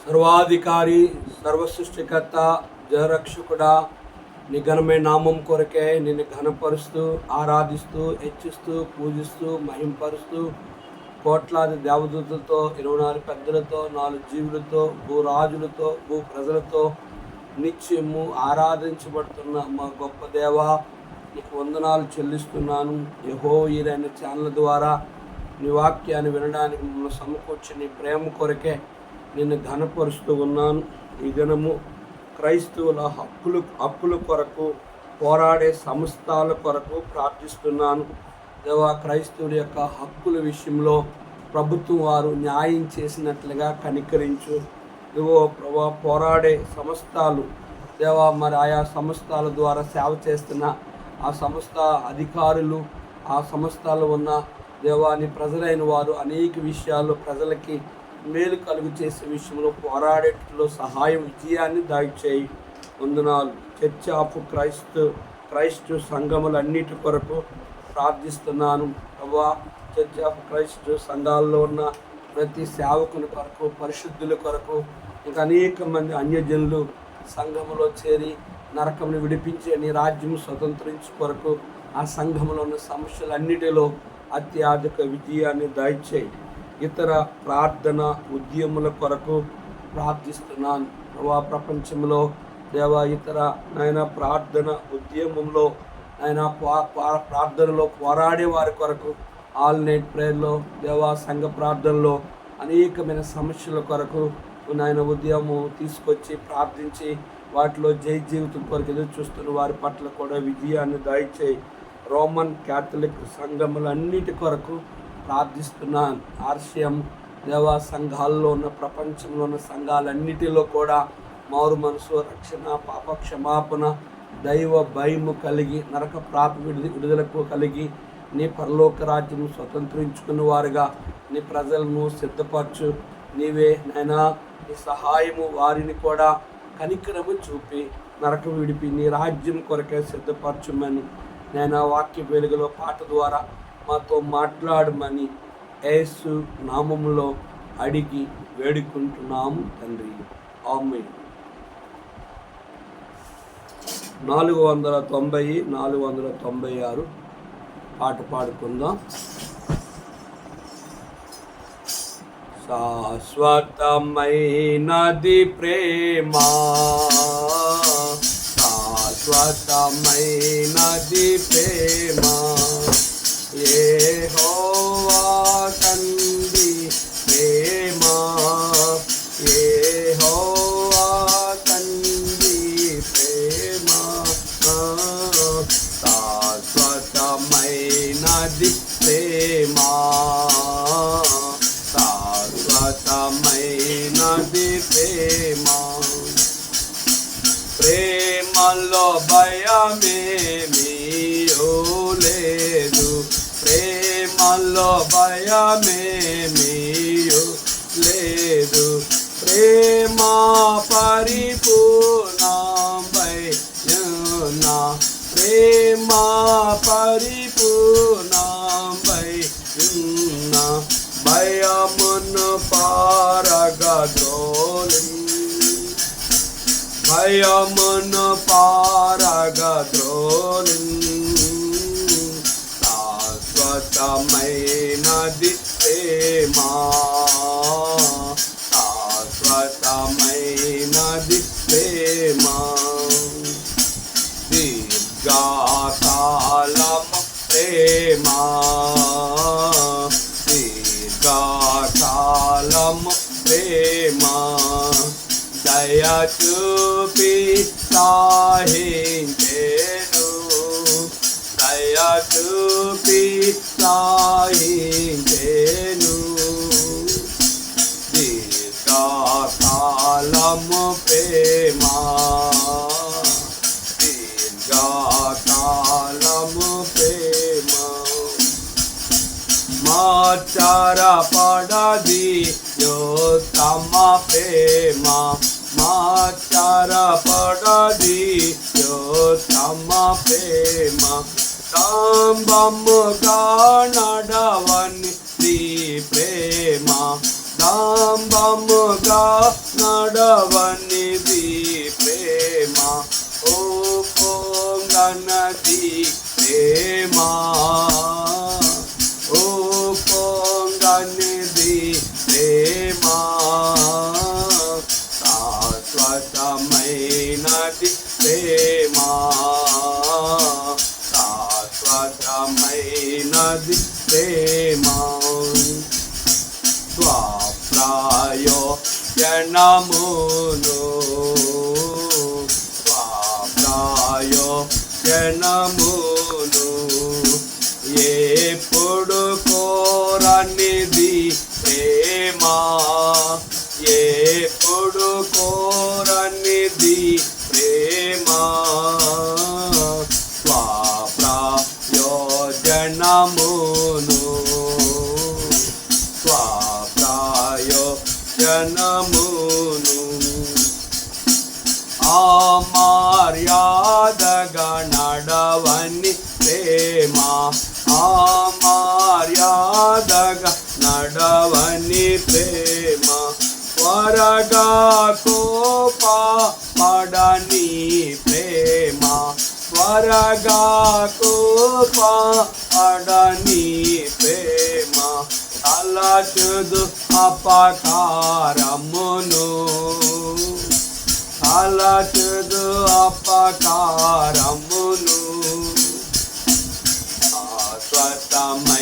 సర్వాధికారి, సర్వసృష్టికర్త, జయరక్షకుడా, నీ ఘనమైన నామం కొరకే నిన్ను ఘనపరుస్తూ, ఆరాధిస్తూ, హెచ్చిస్తూ, పూజిస్తూ, మహింపరుస్తూ, కోట్లాది దేవదూతలతో, 24 పెద్దలతో, 4 జీవులతో, భూరాజులతో, భూ ప్రజలతో నిత్యము ఆరాధించబడుతున్న మా గొప్ప దేవా, నీకు వందనాలు చెల్లిస్తున్నాను. యెహోవా ఛానల్ ద్వారా నీ వాక్యాన్ని వినడానికి మమ్మల్ని సమకూర్చి నీ ప్రేమ కొరకే నిన్ను ఘనపరుస్తూ ఉన్నాను. ఈ దినము క్రైస్తవుల హక్కుల కొరకు పోరాడే సంస్థల కొరకు ప్రార్థిస్తున్నాను. దేవా, క్రైస్తవుల యొక్క హక్కుల విషయంలో ప్రభుత్వం వారు న్యాయం చేసినట్లుగా కనికరించు. ఇవో ప్రభా, పోరాడే సంస్థలు దేవా, మరి ఆయా సంస్థల ద్వారా సేవ చేస్తున్న ఆ సంస్థ అధికారులు, ఆ సంస్థలో ఉన్న దేవాని ప్రజలైన వారు అనేక విషయాల్లో ప్రజలకి మేలు కలుగు చేసే విషయంలో పోరాడేట్లో సహాయం, విజయాన్ని దయచేయి. వందనాలు. చర్చ్ ఆఫ్ క్రైస్ట్ సంఘములన్నిటి కొరకు ప్రార్థిస్తున్నాను. ప్రభా, చర్చ్ ఆఫ్ క్రైస్ట్ సంఘాల్లో ఉన్న ప్రతి సేవకుని కొరకు, పరిశుద్ధుల కొరకు, ఇంకా అనేక మంది అన్యజనులు సంఘములో చేరి నరకమును విడిపించే నీ రాజ్యం స్వతంత్రించు కొరకు ఆ సంఘంలో ఉన్న సమస్యలన్నిటిలో అత్యధిక విజయాన్ని దయచేయి. ఇతర ప్రార్థన ఉద్యముల కొరకు ప్రార్థిస్తున్నాను. ప్రభా, ప్రపంచంలో దేవా, ఇతర ప్రార్థన ఉద్యమంలో ప్రార్థనలో పోరాడే వారి కొరకు ఆల్ నైట్ ప్రేయర్లో దేవా, సంఘ ప్రార్థనలో అనేకమైన సమస్యల కొరకు ఉద్యమం తీసుకొచ్చి ప్రార్థించి వాటిలో జై జీవితం కొరకు ఎదురు చూస్తున్న వారి పట్ల కూడా విజయాన్ని దయచేయి. రోమన్ క్యాథలిక్ సంఘములన్నిటి కొరకు ప్రార్థిస్తున్నాను. ఆర్షియం దేవా, సంఘాల్లో ఉన్న ప్రపంచంలో ఉన్న సంఘాలన్నిటిలో కూడా మారు మనసు, రక్షణ, పాప క్షమాపణ, దైవ భయము కలిగి నరక ప్రాప విడుదలకు కలిగి నీ పరలోక రాజ్యం స్వతంత్రించుకున్న వారుగా నీ ప్రజలను సిద్ధపరచు. నీవే నాయనా, నీ సహాయము వారిని కూడా కనికరము చూపి నరక విడిపి నీ రాజ్యం కొరకే సిద్ధపరచుమని నేను వాక్య వెలుగులో పాట ద్వారా మాతో మాట్లాడమని యేసు నామములో అడిగి వేడుకుంటున్నాము తండ్రి. ఆమేన్. 490, 496 పాట పాడుకుందాం. శాశ్వతమైనది ప్రేమ, శాశ్వతమైనది ప్రేమ, యెహోవా తండ్రి ప్రేమ, యెహోవా తండ్రి ప్రేమ, శాశ్వతమైనది ప్రేమ, శాశ్వతమైనది ప్రేమ. ప్రేమలో భయమేమీయో లేదు, ప్రేమలో భయమేమీయో లేదు, ప్రేమ పరిపూర్ణమై ప్రేమ పరిపూర్ణమై భయమును పారగద్రోలి, భయమును పారగద్రోలి, శాశ్వతమైనది ప్రేమ, శాశ్వతమైనది ప్రేమ. దీర్ఘకాలము ప్రేమ, దీర్ఘకాలము ప్రేమ, దయ చూపి సాహించెను, దయ చూపి సాహించెను, దీర్ఘకాలము ప్రేమ, దీర్ఘకాలము ప్రేమ. మార్చరపడది యోత్తమ ప్రేమ, మార్చరపడది యోత్తమ ప్రేమ, స్తంభముగా నడవని నీ ప్రేమ, దూరముగా నడవనిది ప్రేమ, ఓ పొంగనది ప్రేమ, ఓ పొంగనిది ప్రేమ, శాశ్వతమైనది ప్రేమ, శాశ్వతమైనది ప్రేమ. స్వప్రయోజనమును స్వప్రయోజనమును ఎప్పుడు కోరనిది ప్రేమ, ఎప్పుడు కోరనిది ప్రేమ, స్వప్రయోజనమును స్వప్రయోజనమును అమర్యాదగా నడవని ప్రేమ, అమర్యాదగా నడవని ప్రేమ, త్వరగా కోపపడని ప్రేమ, త్వరగా కోపపడని ప్రేమ, తలచుదు అపకారమును, తలచుదు అపకారమును, శాశ్వతమైనది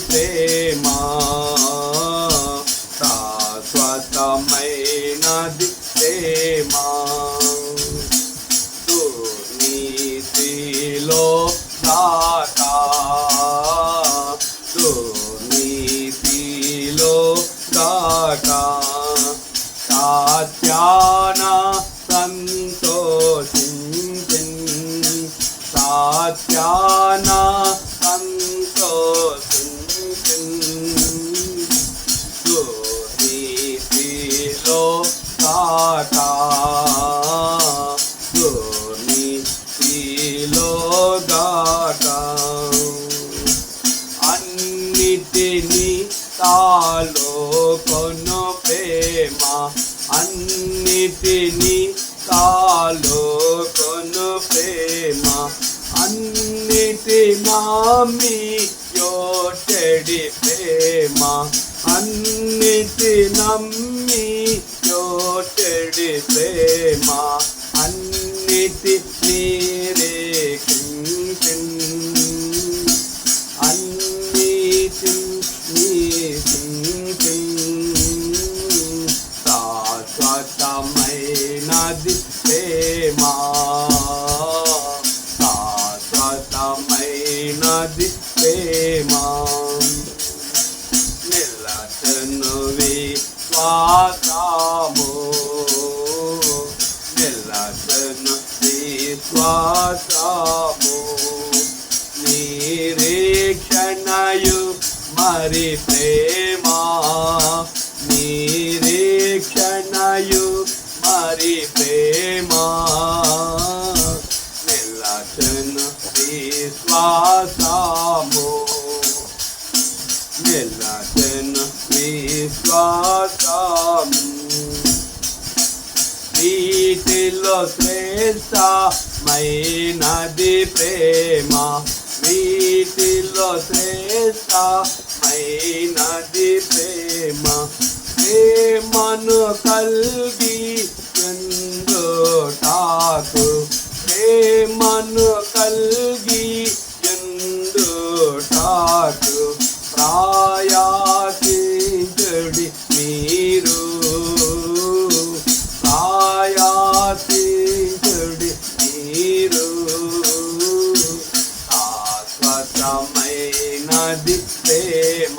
ప్రేమ, శాశ్వతమైనది ప్రేమ. దుర్నీతిలో దాకా, దుర్నీతిలో దాకా సత్యాన సంతోషించిన్, సత్యాన సంతోషించిన్, దుర్నీతిలో దాకా, దుర్నీతిలో దాకా అన్నిటినీ తాలో కొను ప్రేమ, అన్నిటినీ తాలో కొను ప్రేమ, అన్నిటి నామి యోటెడి ప్రేమ, అన్నిటి నమ్మి యోటెడి ప్రేమ, అన్నిటి నీరేకించిన్, అన్నిటి శాశ్వతమైనది ప్రేమ, శాశ్వతమైనది ప్రేమ. నిలచను విశ్వాసము, నిలచను విశ్వాసము, నిరీక్షణయు మరి ప్రేమ, నిరీక్షణయు మరి ప్రేమ, నిలచను విశ్వాసము, నిలచను విశ్వాసము. వీటిలో శ్రేష్టమైనది ప్రేమ, వీటిలో శ్రేష్టమైనది ప్రేమ, ప్రేమను కల్గి ఎందుటాకు, ప్రేమను కల్గి ఎందుటాకు ప్రయాసించుడి మీరు, ప్రయాసించుడి మీరు, శాశ్వతమైనది ప్రేమ,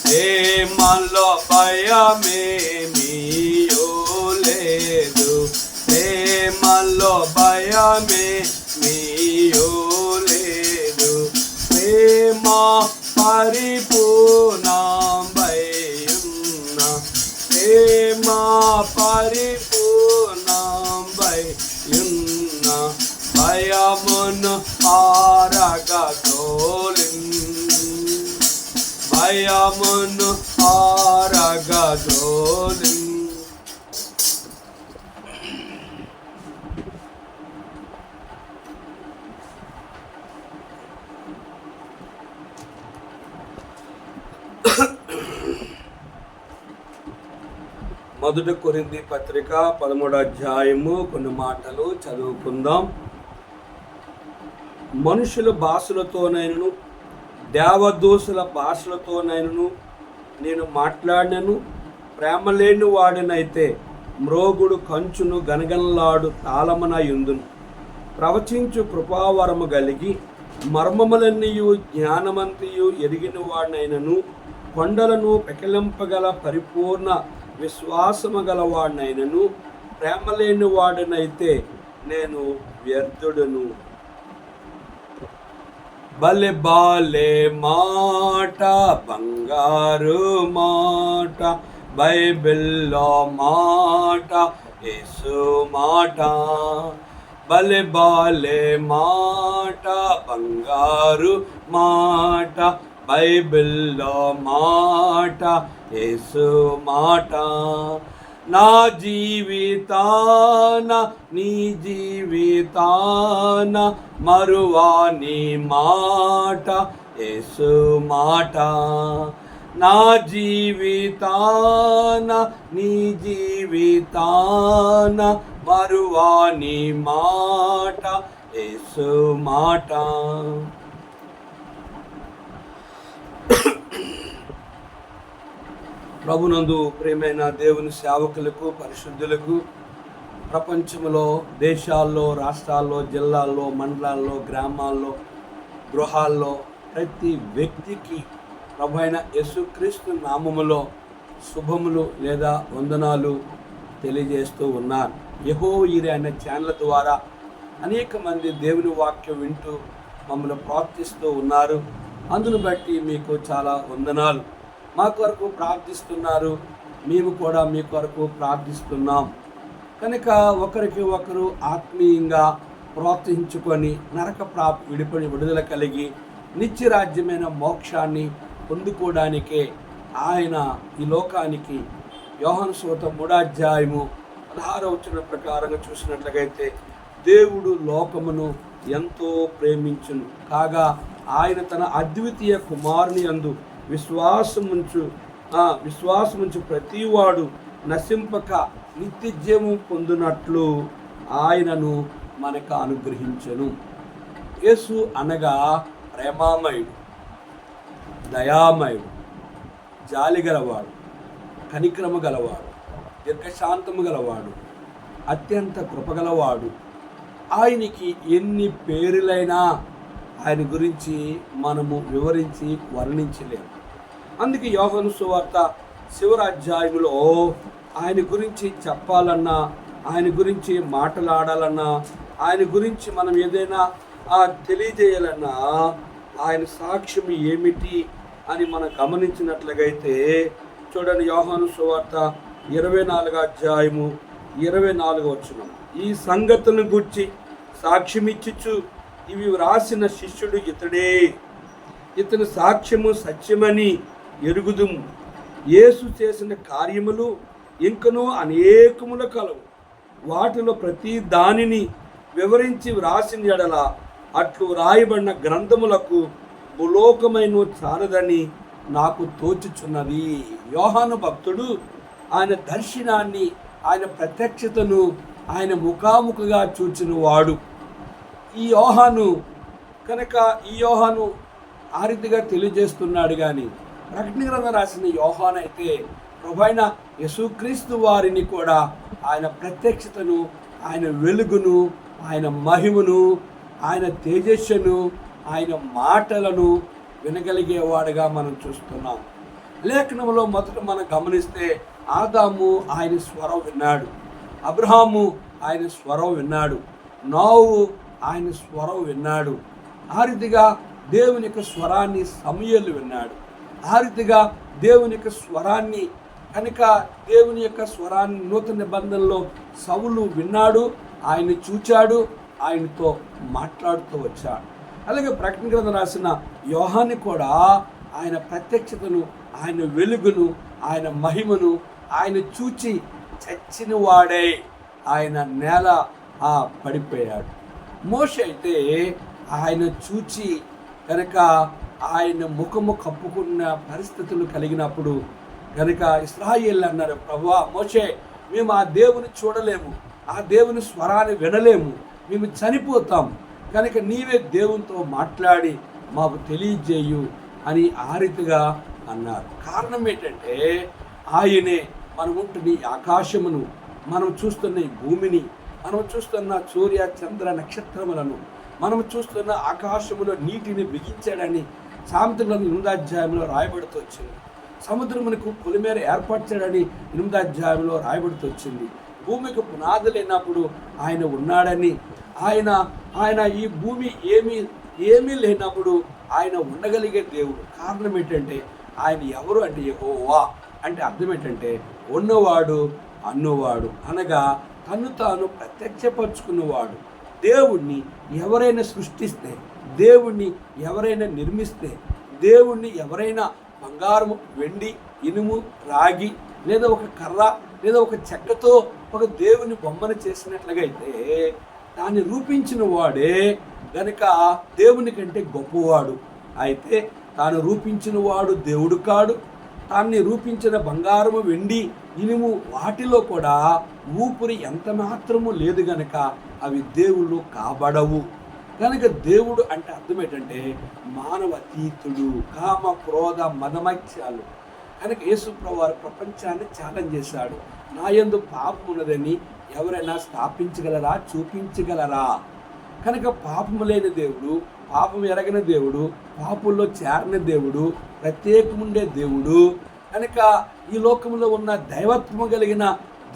ప్రేమలో భయమేమీయో లేదు, ప్రేమలో భయమేమీయో లేదు, ప్రేమ పరిపూర్ణంబైయున్న, ప్రేమ పరిపూర్ణంబైయున్న, భయమును పారగదోలిన్, భయమును పారగదోలిన్. మొదటి కొరింథీ పత్రిక 13వ అధ్యాయము కొన్ని మాటలు చదువుకుందాం. మనుషుల భాషలతోనైనను దేవదూషల భాషలతోనైనను నేను మాట్లాడినను, ప్రేమ లేని వాడినైతే మ్రోగుడు కంచును గనగనలాడు తాళమునయుందును. ప్రవచించు కృపావరము కలిగి మర్మములన్నీయు జ్ఞానమంతియు ఎరిగిన వాడినైనను, కొండలను పెకలింపగల పరిపూర్ణ విశ్వాసము గలవాడినైనను, ప్రేమ లేని వాడినైతే నేను వ్యర్థుడును. బలె బాలే మాట, బంగారు మాట, బైబిల్లో మాట, యేసు మాట. బలె బాలే మాట, బంగారు మాట, బైబిల్లో మాట, యేసు మాట. నా జీవితాన నీ జీవితాన మరువాని మాట, యేసు మాట. నా జీవితాన నీ జీవితాన మరువాని మాట, యేసు మాట. ప్రభునందు ప్రియమైన దేవుని సేవకులకు, పరిశుద్ధులకు, ప్రపంచంలో దేశాల్లో, రాష్ట్రాల్లో, జిల్లాల్లో, మండలాల్లో, గ్రామాల్లో, గృహాల్లో ప్రతి వ్యక్తికి ప్రభు అయిన యేసుక్రీస్తు నామములో శుభములు లేదా వందనాలు తెలియజేస్తూ ఉన్నారు. యెహోవా అనే ఛానల్ ద్వారా అనేక మంది దేవుని వాక్యం వింటూ మమ్మల్ని ప్రార్థిస్తూ ఉన్నారు. అందును బట్టి మీకు చాలా వందనాలు. మా కొరకు ప్రార్థిస్తున్నారు, మేము కూడా మీ కొరకు ప్రార్థిస్తున్నాం. కనుక ఒకరికి ఒకరు ఆత్మీయంగా ప్రోత్సహించుకొని నరక విడుదల కలిగి నిత్యరాజ్యమైన మోక్షాన్ని పొందుకోవడానికే ఆయన ఈ లోకానికి యోహాను సువార్త 3వ అధ్యాయము 16వ వచనం ప్రకారంగా చూసినట్లయితే, దేవుడు లోకమును ఎంతో ప్రేమించును కాగా ఆయన తన అద్వితీయ కుమారుని యందు విశ్వాసముంచు ప్రతివాడు నశింపక నిత్యజీవము పొందునట్లు ఆయనను మనకు అనుగ్రహించెను. యేసు అనగా ప్రేమామయుడు, దయామయుడు, జాలి గలవాడు, కనిక్రమ గలవాడు, దీర్ఘశాంతము గలవాడు, అత్యంత కృపగలవాడు. ఆయనకి ఎన్ని పేర్లైనా ఆయన గురించి మనము వివరించి వర్ణించలేము. అందుకే యోహాను సువార్త చివరి అధ్యాయంలో ఆయన గురించి చెప్పాలన్నా, ఆయన గురించి మాట్లాడాలన్నా, ఆయన గురించి మనం ఏదైనా తెలియజేయాలన్నా ఆయన సాక్ష్యం ఏమిటి అని మనం గమనించినట్లయితే చూడండి, యోహాను సువార్త 24వ అధ్యాయము 24వ వచనం. ఈ సంగతులను గురించి సాక్ష్యమిచ్చుచు ఇవి వ్రాసిన శిష్యుడు ఇతడే, ఇతని సాక్ష్యము సత్యమని ఎరుగుదుము. యేసు చేసిన కార్యములు ఇంకనూ అనేకములు కలవు. వాటిలో ప్రతి దానిని వివరించి వ్రాసిన ఎడల అట్లు వ్రాయబడిన గ్రంథములకు భూలోకమైన చాలదని నాకు తోచుచున్నది. యోహాను భక్తుడు ఆయన దర్శనాన్ని, ఆయన ప్రత్యక్షతను ఆయన ముఖాముఖిగా చూచిన వాడు ఈ యోహాను. కనుక ఈ యోహాను ఆ రీతిగా తెలియజేస్తున్నాడు. కానీ ప్రకటన గ్రంథం రాసిన యోహాను అయితే ప్రభువైన యేసుక్రీస్తు వారిని కూడా ఆయన ప్రత్యక్షతను, ఆయన వెలుగును, ఆయన మహిమను, ఆయన తేజస్సును, ఆయన మాటలను వినగలిగేవాడుగా మనం చూస్తున్నాం. లేఖనంలో మొదట మనం గమనిస్తే ఆదాము ఆయన స్వరం విన్నాడు, అబ్రహాము ఆయన స్వరం విన్నాడు, నోవహు ఆయన స్వరం విన్నాడు. ఆ రీతిగా దేవుని యొక్క స్వరాన్ని సమూయేలు విన్నాడు. ఆ రీతిగా దేవుని యొక్క స్వరాన్ని కనుక దేవుని యొక్క స్వరాన్ని నూతన నిబంధనలో సౌలు విన్నాడు, ఆయన్ని చూచాడు, ఆయనతో మాట్లాడుతూ వచ్చాడు. అలాగే ప్రకటన గ్రంథం రాసిన యోహాను కూడా ఆయన ప్రత్యక్షతను, ఆయన వెలుగును, ఆయన మహిమను ఆయన చూచి చచ్చిన వాడే ఆయన నేల పడిపోయాడు. మోషే అయితే ఆయన చూచి కనుక ఆయన ముఖము కప్పుకున్న పరిస్థితులు కలిగినప్పుడు కనుక ఇశ్రాయేలు అన్నారు, ప్రభువా మోషే, మేము ఆ దేవుని చూడలేము, ఆ దేవుని స్వరాన్ని వినలేము, మేము చనిపోతాం, కనుక నీవే దేవునితో మాట్లాడి మాకు తెలియజేయు అని ఆ రీతిగా అన్నారు. కారణం ఏంటంటే ఆయనే మనం ఉంటున్న ఈ ఆకాశమును, మనం చూస్తున్న ఈ భూమిని, మనం చూస్తున్న సూర్య చంద్ర నక్షత్రములను, మనం చూస్తున్న ఆకాశములో నీటిని బిగించాడని సామెతల 8వ అధ్యాయంలో రాయబడుతూ వచ్చింది. సముద్రమునకు పొలిమేర ఏర్పరచాడని 8వ అధ్యాయంలో రాయబడుతూ వచ్చింది. భూమికి పునాది లేనప్పుడు ఆయన ఉన్నాడని, ఆయన ఈ భూమి ఏమీ లేనప్పుడు ఆయన ఉండగలిగే దేవుడు. కారణం ఏంటంటే ఆయన ఎవరు అంటే యెహోవా అంటే అర్థం ఏంటంటే ఉన్నవాడు అన్నువాడు, అనగా తను తాను ప్రత్యక్షపరుచుకున్నవాడు. దేవుణ్ణి ఎవరైనా సృష్టిస్తే, దేవుణ్ణి ఎవరైనా నిర్మిస్తే, దేవుణ్ణి ఎవరైనా బంగారము, వెండి, ఇనుము, రాగి లేదా ఒక కర్ర లేదా ఒక చెక్కతో ఒక దేవుని బొమ్మను చేసినట్లుగైతే దాన్ని రూపించిన వాడే గనుక దేవుని కంటే గొప్పవాడు. అయితే తాను రూపించిన వాడు దేవుడు కాడు. తాన్ని రూపించిన బంగారము, వెండి, ఇనుము వాటిలో కూడా ఊపిరి ఎంత మాత్రము లేదు గనక అవి దేవుళ్ళు కాబడవు. కనుక దేవుడు అంటే అర్థం ఏంటంటే మానవ అతీతుడు, కామ క్రోధ మదమత్యాలు. కనుక యేసుప్రభువు వారు ప్రపంచాన్ని ఛాలెంజ్ చేశాడు. నా యందు పాపం ఉన్నదని ఎవరైనా స్థాపించగలరా, చూపించగలరా? కనుక పాపము లేని దేవుడు, పాపం ఎరగని దేవుడు, పాపుల్లో చేరని దేవుడు, ప్రత్యేకముండే దేవుడు. కనుక ఈ లోకంలో ఉన్న దైవత్వము కలిగిన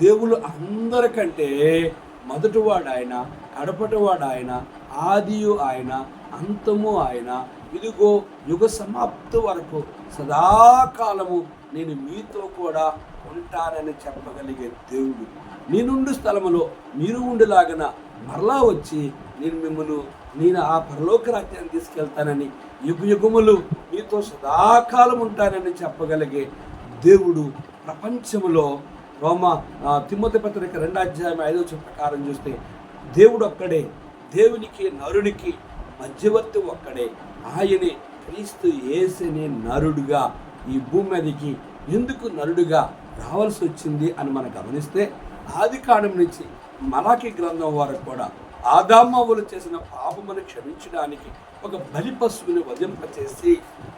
దేవుళ్ళు అందరికంటే మొదటివాడు ఆయన, కడపటివాడు ఆయన, ఆదియు ఆయన, అంతము ఆయన. ఇదిగో యుగ సమాప్తి వరకు సదాకాలము నేను మీతో కూడా ఉంటానని చెప్పగలిగే దేవుడు. నేనుండు స్థలములో మీరు ఉండులాగన మరలా వచ్చి నేను ఆ పరలోక రాజ్యాన్ని తీసుకెళ్తానని, యుగములు మీతో సదాకాలం ఉంటానని చెప్పగలిగే దేవుడు ప్రపంచంలో తిమోతి పత్రిక 2వ అధ్యాయం 5వ వచనం ప్రకారం చూస్తే దేవుడు ఒక్కడే, దేవునికి నరునికి మధ్యవర్తి ఒక్కడే, ఆయనే క్రీస్తు యేసునే నరుడుగా ఈ భూమి మీదకి ఎందుకు నరుడుగా రావాల్సి వచ్చింది అని మనం గమనిస్తే ఆదికాండం నుంచి మలాకి గ్రంథం వరకు కూడా ఆదామవ్వలు చేసిన పాపమును క్షమించడానికి ఒక బలి పశువుని వధింపచేసి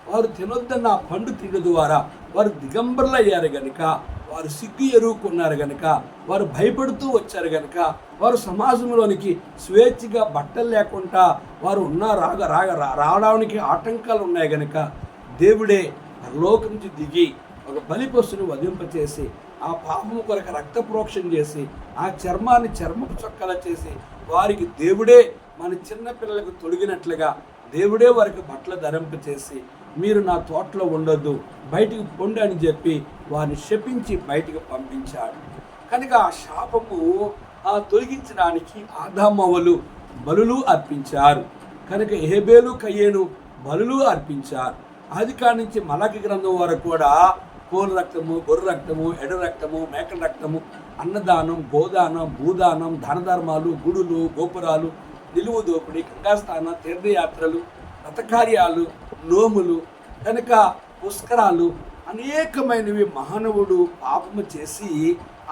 వారు తినొద్దన్న ఆ పండు తినడం ద్వారా వారు దిగంబరులు అయ్యారు గనుక, వారు సిగ్గు ఎరువుకున్నారు గనుక, వారు భయపడుతూ వచ్చారు గనుక, వారు సమాజంలోనికి స్వేచ్ఛగా బట్టలు లేకుండా వారు రావడానికి ఆటంకాలు ఉన్నాయి గనుక దేవుడే పరలోకం నుంచి దిగి ఒక బలి పశువుని వధింపచేసి ఆ పాపము కొరకు రక్త ప్రోక్షణ చేసి ఆ చర్మాన్ని చర్మపు చొక్కలా చేసి వారికి దేవుడే మన చిన్న పిల్లలకు తొడిగినట్లుగా దేవుడే వారికి బట్టలు ధరింపచేసి మీరు నా తోటలో ఉండొద్దు, బయటికి పొండి అని చెప్పి వారిని శపించి బయటికి పంపించాడు. కనుక ఆ శాపము తొలగించడానికి ఆదామవ్వలు బలులు అర్పించారు. కనుక హేబేలు కయ్యేను బలులు అర్పించారు. ఆదికాండం నుంచి మలాకి గ్రంథం వరకు కూడా కోళ్ళ రక్తము, గొర్రె రక్తము, ఎడ రక్తము, మేకల రక్తము, అన్నదానం, గోదానం, భూదానం, దానధర్మాలు, గుడులు, గోపురాలు, నిలువు దోపిడి, గంగాస్థానం, తీర్థయాత్రలు, రథకార్యాలు, నోములు, కనుక పుష్కరాలు అనేకమైనవి మానవుడు పాపము చేసి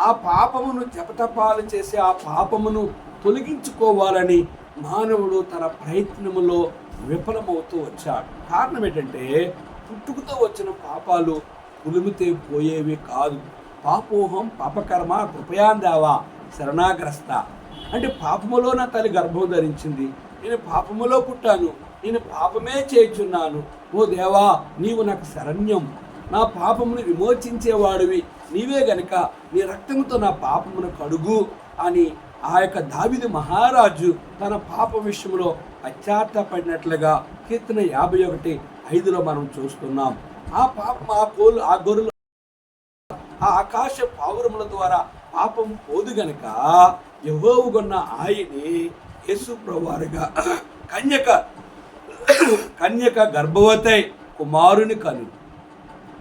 ఆ పాపమును జపతపాలు చేసి ఆ పాపమును తొలగించుకోవాలని మానవుడు తన ప్రయత్నములో విఫలమవుతూ వచ్చాడు. కారణం ఏంటంటే పుట్టుకతో వచ్చిన పాపాలు పులిమితే పోయేవి కాదు. పాపోహం పాపకర్మ కృపయాందేవా శరణాగ్రస్త అంటే పాపములో నా తల్లి గర్భం ధరించింది, నేను పాపములో పుట్టాను, నేను పాపమే చేయుచున్నాను, ఓ దేవా నీవు నాకు శరణ్యం, నా పాపమును విమోచించేవాడివి నీవే గనుక నీ రక్తముతో నా పాపమును కడుగు అని ఆ యొక్క దావీదు మహారాజు తన పాప విషయంలో పశ్చాత్తాపడినట్లుగా కీర్తన 51:5 మనం చూస్తున్నాం. ఆ పాపం ఆ గొర్రెలు ఆ ఆకాశ పావురముల ద్వారా పాపం పోదు గనుక యెహోవాగొన్న ఆయనే యేసు ప్రభువారుగా కన్యక గర్భవతి కుమారుని కను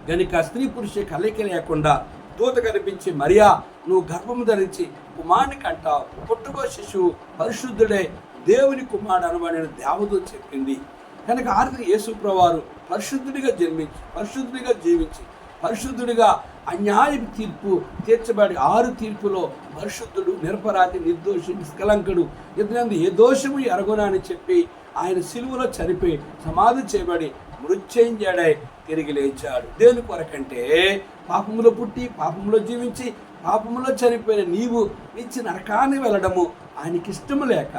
గనుక స్త్రీ పురుష కలయిక లేకుండా దూత కనిపించి మరియా నువ్వు గర్భము ధరించి కుమారుని కంటావు, పుట్టుకో శిశువు పరిశుద్ధుడే దేవుని కుమారుడు అనబడిన దేవదూత చెప్పింది. కనుక ఆర్థిక యేసు ప్రభువారు పరిశుద్ధుడిగా జన్మించి పరిశుద్ధుడిగా జీవించి పరిశుద్ధుడిగా అన్యాయ తీర్పు తీర్చబడి 6 తీర్పులో పరిశుద్ధుడు, నిరపరాధి, నిర్దోషి, నిష్కలంకుడు, ఇతని ఏ దోషము ఎరగొనా అని చెప్పి ఆయన సిలువలో చనిపోయి సమాధి చేయబడి మృత్యుంజయుడై తిరిగి లేచాడు. దేని కొరకంటే పాపములో పుట్టి పాపములో జీవించి పాపములో చనిపోయిన నీవు నిత్య నరకాన్ని వెళ్ళడము ఆయనకి ఇష్టము లేక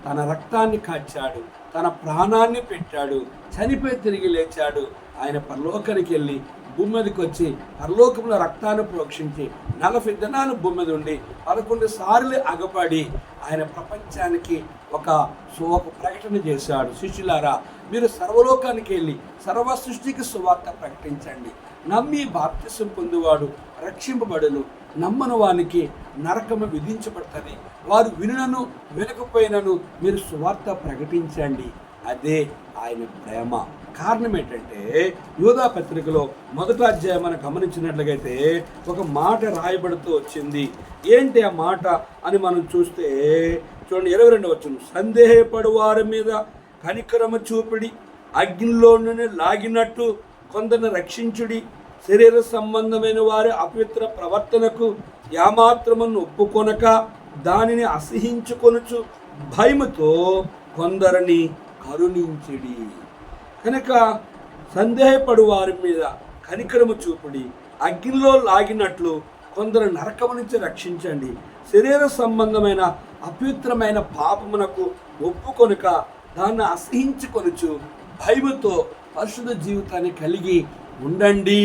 తన రక్తాన్ని కాచాడు, తన ప్రాణాన్ని పెట్టాడు, చనిపోయి తిరిగి లేచాడు. ఆయన పరలోకానికి వెళ్ళి భూమి మీదకి వచ్చి పరలోకంలో రక్తాన్ని ప్రోక్షించి 40 దినాలు భూమి మీద ఉండి 11 సార్లు అగపడి ఆయన ప్రపంచానికి ఒక ప్రకటన చేశాడు. శిష్యులారా, మీరు సర్వలోకానికి వెళ్ళి సర్వ సృష్టికి సువార్త ప్రకటించండి. నమ్మి బాప్తిసం పొందువాడు రక్షింపబడును, నమ్మని వానికి నరకము విధించబడుతుంది. వారు వినునను వినకపోయినను మీరు సువార్త ప్రకటించండి. అదే ఆయన ప్రేమ. కారణం ఏంటంటే యోధా పత్రికలో 1వ అధ్యాయం మనం గమనించినట్లయితే ఒక మాట రాయబడుతూ వచ్చింది. ఏంటి ఆ మాట అని మనం చూస్తే చూడండి, 22వ వచనం, సందేహపడు వారి మీద కనికరము చూపిడి, అగ్నిలో నుండి లాగినట్టు కొందరిని రక్షించుడి, శరీర సంబంధమైన వారి అపవిత్ర ప్రవర్తనకు ఏమాత్రమును ఒప్పుకొనక దానిని అసహించుకొనుచు భయముతో కొందరిని కరుణించుడి. కనుక సందేహపడు వారి మీద కనికరము చూపుడి, అగ్నిలో లాగినట్లు కొందరు నరకము నుంచి రక్షించండి, శరీర సంబంధమైన అపవిత్రమైన పాపమునకు ఒప్పుకొనుక దాన్ని అసహించుకొనుచు భయముతో పరిశుద్ధ జీవితాన్ని కలిగి ఉండండి.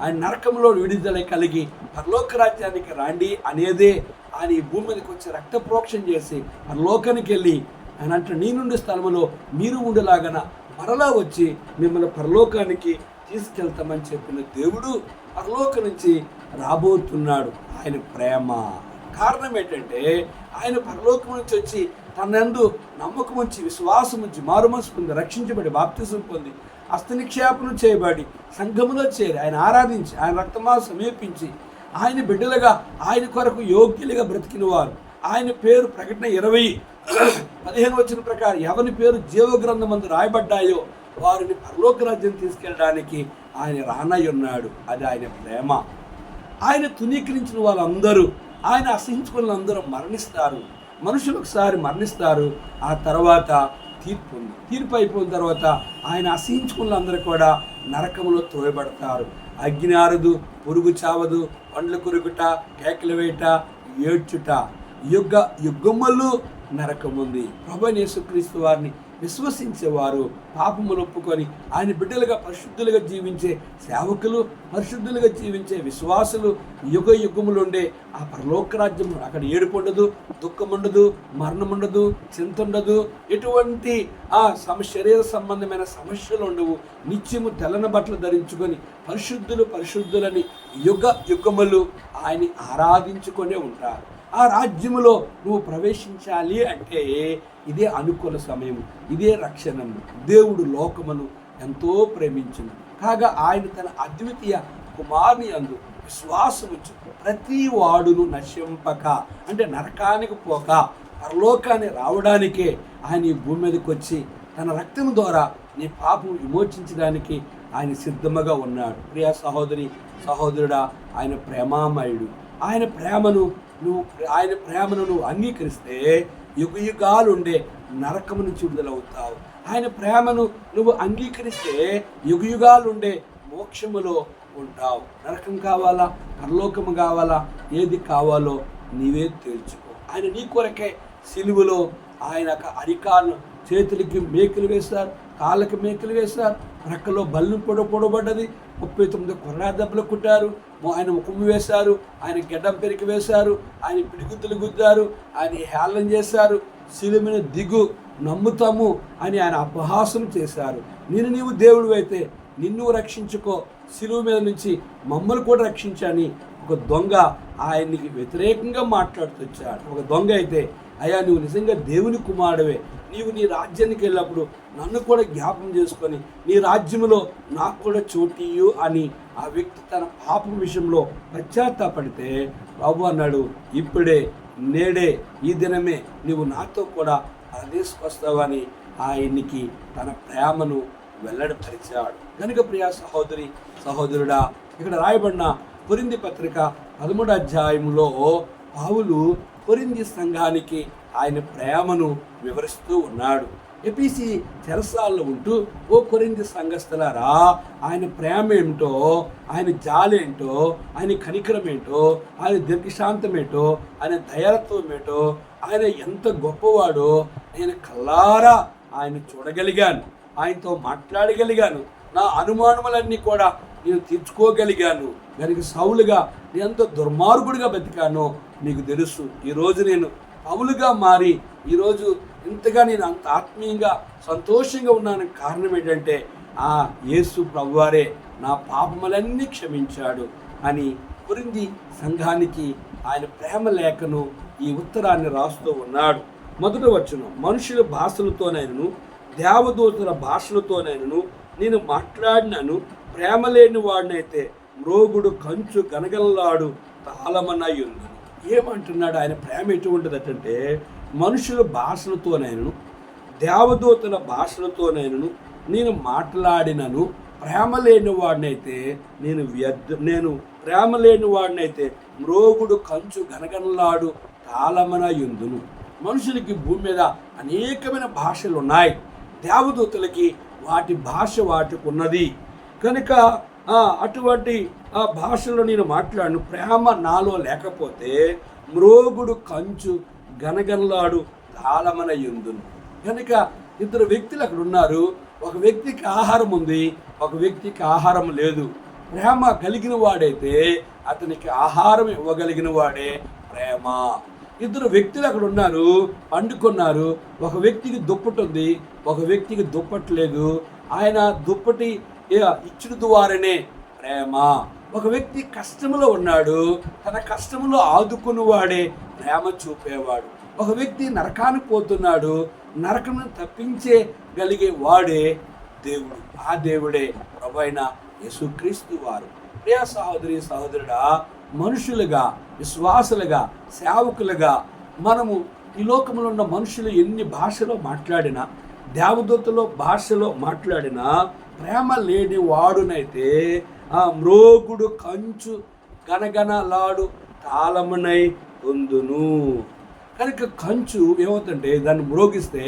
ఆయన నరకంలో విడుదల కలిగి పరలోక రాజ్యానికి రాండి అనేదే ఆయన ఈ భూమి మీదకి వచ్చి రక్త ప్రోక్షణ చేసి పరలోకానికి వెళ్ళి ఆయన అంటే నీ నుండి స్థలములో మీరు ఉండేలాగన మరలా వచ్చి మిమ్మల్ని పరలోకానికి తీసుకెళ్తామని చెప్పిన దేవుడు పరలోకం నుంచి రాబోతున్నాడు. ఆయన ప్రేమ కారణం ఏంటంటే ఆయన పరలోకం నుంచి వచ్చి తనందు నమ్మకం ఉంచి విశ్వాసం ఉంచి మారుమనసు పొంది రక్షించబడి బాప్తిసం పొంది హస్తనిక్షేపణ చేయబడి సంఘములో చేరి ఆయన ఆరాధించి ఆయన రక్తమాంసం సమీపించి ఆయన బిడ్డలుగా ఆయన కొరకు యోగ్యులుగా బ్రతికిన వారు ఆయన పేరు ప్రకటన 20:15 వచ్చిన ప్రకారం ఎవరి పేరు జీవగ్రంథమందు రాయబడ్డాయో వారిని పరలోక రాజ్యం తీసుకెళ్ళడానికి ఆయన రానై ఉన్నాడు. అది ఆయన ప్రేమ. ఆయన తునీకరించిన వాళ్ళందరూ, ఆయన అసహించుకున్న వాళ్ళందరూ మరణిస్తారు. మనుషులు ఒకసారి మరణిస్తారు, ఆ తర్వాత తీర్పు ఉంది. తీర్పు అయిపోయిన తర్వాత ఆయన అసహించుకున్న అందరూ కూడా నరకంలో త్రోయబడతారు. అగ్ని ఆరదు, పురుగు చావదు, పండ్లు కొరుకుట, కేకలు వేయట, ఏడ్చుట, యుగములు నరకముంది. ప్రభువైన యేసుక్రీస్తు వారిని విశ్వసించేవారు, పాపములు ఒప్పుకొని ఆయన బిడ్డలుగా పరిశుద్ధులుగా జీవించే సేవకులు, పరిశుద్ధులుగా జీవించే విశ్వాసులు యుగములు ఉండే ఆ పరలోక రాజ్యం. అక్కడ ఏడుపు ఉండదు, దుఃఖం ఉండదు, మరణం ఉండదు, చింత ఉండదు, ఎటువంటి శరీర సంబంధమైన సమస్యలు ఉండవు. నిత్యము తెల్లని బట్టలు ధరించుకొని పరిశుద్ధులని యుగములు ఆయన్ని ఆరాధించుకొనే ఉంటారు. ఆ రాజ్యములో నువ్వు ప్రవేశించాలి అంటే ఇదే అనుకూల సమయం, ఇదే రక్షణము. దేవుడు లోకమును ఎంతో ప్రేమించును కాగా ఆయన తన అద్వితీయ కుమారుని యందు విశ్వాసముంచు ప్రతి వాడును నశింపక, అంటే నరకానికి పోక పరలోకాన్ని రావడానికే ఆయన ఈ భూమి మీదకి వచ్చి తన రక్తం ద్వారా నీ పాపం విమోచించడానికి ఆయన సిద్ధముగా ఉన్నాడు. ప్రియ సహోదరి సహోదరుడా, ఆయన ప్రేమామయుడు. ఆయన ప్రేమను నువ్వు అంగీకరిస్తే యుగాలుండే నరకము నుంచి విడుదలవుతావు. ఆయన ప్రేమను నువ్వు అంగీకరిస్తే యుగాలుండే మోక్షములో ఉంటావు. నరకం కావాలా, పరలోకము కావాలా, ఏది కావాలో నీవే తేల్చుకో. ఆయన నీ కొరకే సిలువలో ఆయన అరికాలు చేతులకి మేకులు వేశారు, కాళ్ళకి మేకులు వేశారు, రెక్కలో బల్లు పొడబడ్డది, 39 కొరడా దెబ్బలు కుట్టారు, ఆయన ముఖము వేశారు, ఆయన గెడ్డం పెరికి వేశారు, ఆయన పిడిగుద్దులు గుద్దారు, ఆయన హేళన చేశారు. శిలువ మీద దిగు, నమ్ముతాము అని ఆయన అపహాసం చేశారు. నీవు దేవుడు అయితే నిన్ను రక్షించుకో, శిలువ మీద నుంచి మమ్మల్ని కూడా రక్షించని ఒక దొంగ ఆయనకి వ్యతిరేకంగా మాట్లాడుతూ వచ్చాడు. ఒక దొంగ అయితే, అయ్యా నువ్వు నిజంగా దేవుని కుమారుడివే, నీవు నీ రాజ్యానికి వెళ్ళినప్పుడు నన్ను కూడా జ్ఞాపకం చేసుకొని నీ రాజ్యంలో నాకు కూడా చోటియు అని ఆ వ్యక్తి తన పాపం విషయంలో పశ్చాత్తాపడితే ప్రభు అన్నాడు, ఇప్పుడే, నేడే, ఈ దినమే నీవు నాతో కూడా తీసుకొస్తావని ఆయన్ని తన ప్రేమను వెల్లడిపరిచాడు. కనుక ప్రియ సహోదరి సహోదరుడా, ఇక్కడ రాయబడిన కొరింథీ పత్రిక 13వ అధ్యాయంలో పౌలు కొరింథీ సంఘానికి ఆయన ప్రేమను వివరిస్తూ ఉన్నాడు. ఎఫెసీ చెరసాల్లో ఉంటూ, ఓ కొరింథీ సంఘస్థులారా, ఆయన ప్రేమ ఏమిటో, ఆయన జాలి ఏంటో, ఆయన కనికరం ఏంటో, ఆయన దీర్ఘశాంతం ఏంటో, ఆయన దయాలత్వం ఏంటో, ఆయన ఎంత గొప్పవాడో నేను కల్లారా ఆయన చూడగలిగాను, ఆయనతో మాట్లాడగలిగాను, నా అనుమానములన్నీ కూడా నేను తీర్చుకోగలిగాను. కనుక సౌలుగా నేను ఎంత దుర్మార్గుడిగా బతికానో నీకు తెలుసు. ఈరోజు నేను పౌలుగా మారి ఈరోజు ఇంతగా నేను అంత ఆత్మీయంగా సంతోషంగా ఉన్నానికి కారణం ఏంటంటే ఆ యేసు ప్రభువారే నా పాపములన్నీ క్షమించాడు అని కొరింథీ సంఘానికి ఆయన ప్రేమ లేఖను ఈ ఉత్తరాన్ని రాస్తూ ఉన్నాడు. మొదటి వచనం, మనుషుల భాషలతోనైనను దేవదూతల భాషలతోనైనను నేను మాట్లాడినను, ప్రేమ లేని వాడినైతే మ్రోగుడు కంచు గనగలలాడు తాళమనయుంది. ఏమంటున్నాడు? ఆయన ప్రేమ ఎటువంటిదంటే మనుషుల భాషలతోనైనను దేవదూతల భాషలతోనైనను నేను మాట్లాడినను, ప్రేమ లేని వాడినైతే నేను ప్రేమ లేని వాడినైతే మ్రోగుడు కంచు గనగనలాడు తాళమనయుందును. మనుషులకి భూమి మీద అనేకమైన భాషలు ఉన్నాయి, దేవదూతలకి వాటి భాష వాటికి ఉన్నది. కనుక అటువంటి ఆ భాషలో నేను మాట్లాడను, ప్రేమ నాలో లేకపోతే మ్రోగుడు కంచు గనగనలాడు తాళమనయుందును. కనుక ఇద్దరు వ్యక్తులు అక్కడ ఉన్నారు. ఒక వ్యక్తికి ఆహారం ఉంది, ఒక వ్యక్తికి ఆహారం లేదు. ప్రేమ కలిగిన వాడైతే అతనికి ఆహారం ఇవ్వగలిగిన వాడే ప్రేమ. ఇద్దరు వ్యక్తులు అక్కడ ఉన్నారు, పండుకున్నారు. ఒక వ్యక్తికి దుప్పటి ఉంది, ఒక వ్యక్తికి దుప్పటి లేదు. ఆయన దుప్పటి ఇచ్చిన ద్వారానే ప్రేమ. ఒక వ్యక్తి కష్టంలో ఉన్నాడు, తన కష్టంలో ఆదుకున్నవాడే ప్రేమ చూపేవాడు. ఒక వ్యక్తి నరకానికి పోతున్నాడు, నరకం తప్పించగలిగే వాడే దేవుడు. ఆ దేవుడే ప్రభువైన యేసుక్రీస్తు వారు. ప్రియ సహోదరి సహోదరుడా, మనుషులుగా, విశ్వాసులుగా, సేవకులుగా మనము ఈ లోకంలో ఉన్న మనుషులు ఎన్ని భాషలో మాట్లాడినా, దేవదూతల భాషలో మాట్లాడినా, ప్రేమ లేని వాడునైతే ఆ మ్రోగుడు కంచు గనగనలాడు తాళమునై ఉందును. కనుక కంచు ఏమవుతుందంటే దాన్ని మ్రోగిస్తే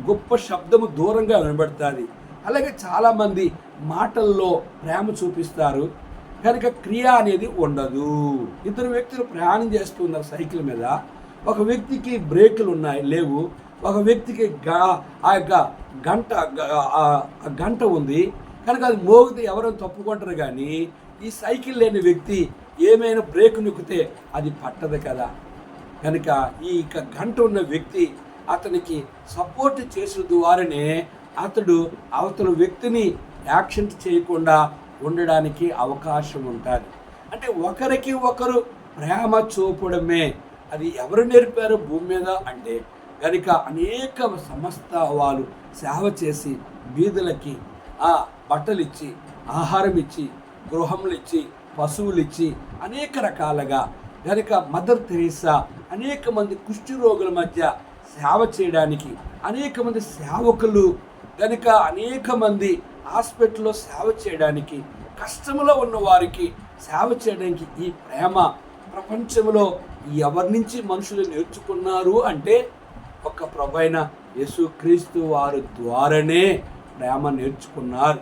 గొప్ప శబ్దము దూరంగా వినబడుతుంది. అలాగే చాలామంది మాటల్లో ప్రేమ చూపిస్తారు, కనుక క్రియ అనేది ఉండదు. ఇద్దరు వ్యక్తులు ప్రయాణం చేస్తున్నారు సైకిల్ మీద. ఒక వ్యక్తికి బ్రేకులు లేవు, ఒక వ్యక్తికి ఆ యొక్క గంట ఉంది. కనుక అది మోగితే ఎవరైనా తప్పుకుంటారు, కానీ ఈ సైకిల్ లేని వ్యక్తి ఏమైనా బ్రేక్ నొక్కితే అది పట్టదు కదా. కనుక ఈ గంట ఉన్న వ్యక్తి అతనికి సపోర్ట్ చేసిన ద్వారానే అతడు అవతల వ్యక్తిని యాక్సిడెంట్ చేయకుండా ఉండడానికి అవకాశం ఉంటుంది. అంటే ఒకరికి ఒకరు ప్రేమ చూపడమే. అది ఎవరు నేర్పారు భూమి మీద అంటే కనుక అనేక సంస్థ వాళ్ళు సేవ చేసి బీదలకి బట్టలు ఇచ్చి, ఆహారం ఇచ్చి, గృహములు ఇచ్చి, పశువులు ఇచ్చి అనేక రకాలుగా కనుక మదర్ తెరీసా అనేక మంది కుష్టి రోగుల మధ్య సేవ చేయడానికి, అనేక మంది సేవకులు కనుక అనేక మంది హాస్పిటల్లో సేవ చేయడానికి, కష్టంలో ఉన్న వారికి సేవ చేయడానికి ఈ ప్రేమ ప్రపంచంలో ఎవరి నుంచి మనుషులు నేర్చుకున్నారు అంటే ఒక ప్రభువైన యేసుక్రీస్తు వారి ద్వారానే ప్రేమ నేర్చుకున్నారు.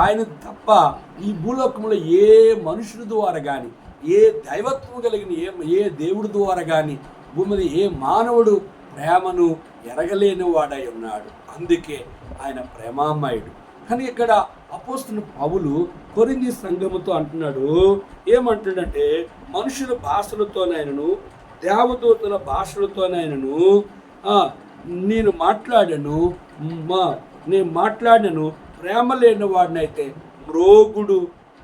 ఆయన తప్ప ఈ భూలోకంలో ఏ మనుషుల ద్వారా కానీ, ఏ దైవత్వం కలిగిన ఏ దేవుడి ద్వారా కానీ భూమి మీద ఏ మానవుడు ప్రేమను ఎరగలేని వాడై ఉన్నాడు. అందుకే ఆయన ప్రేమామయుడు. కానీ ఇక్కడ అపోస్తలుడైన పౌలు కొరింథీ సంఘముతో అంటున్నాడు, ఏమంటున్నాడంటే మనుషుల భాషలతోనైనను దేవదూతల భాషలతోనైనను నేను మాట్లాడను ప్రేమ లేని వాడినైతే మ్రోగుడు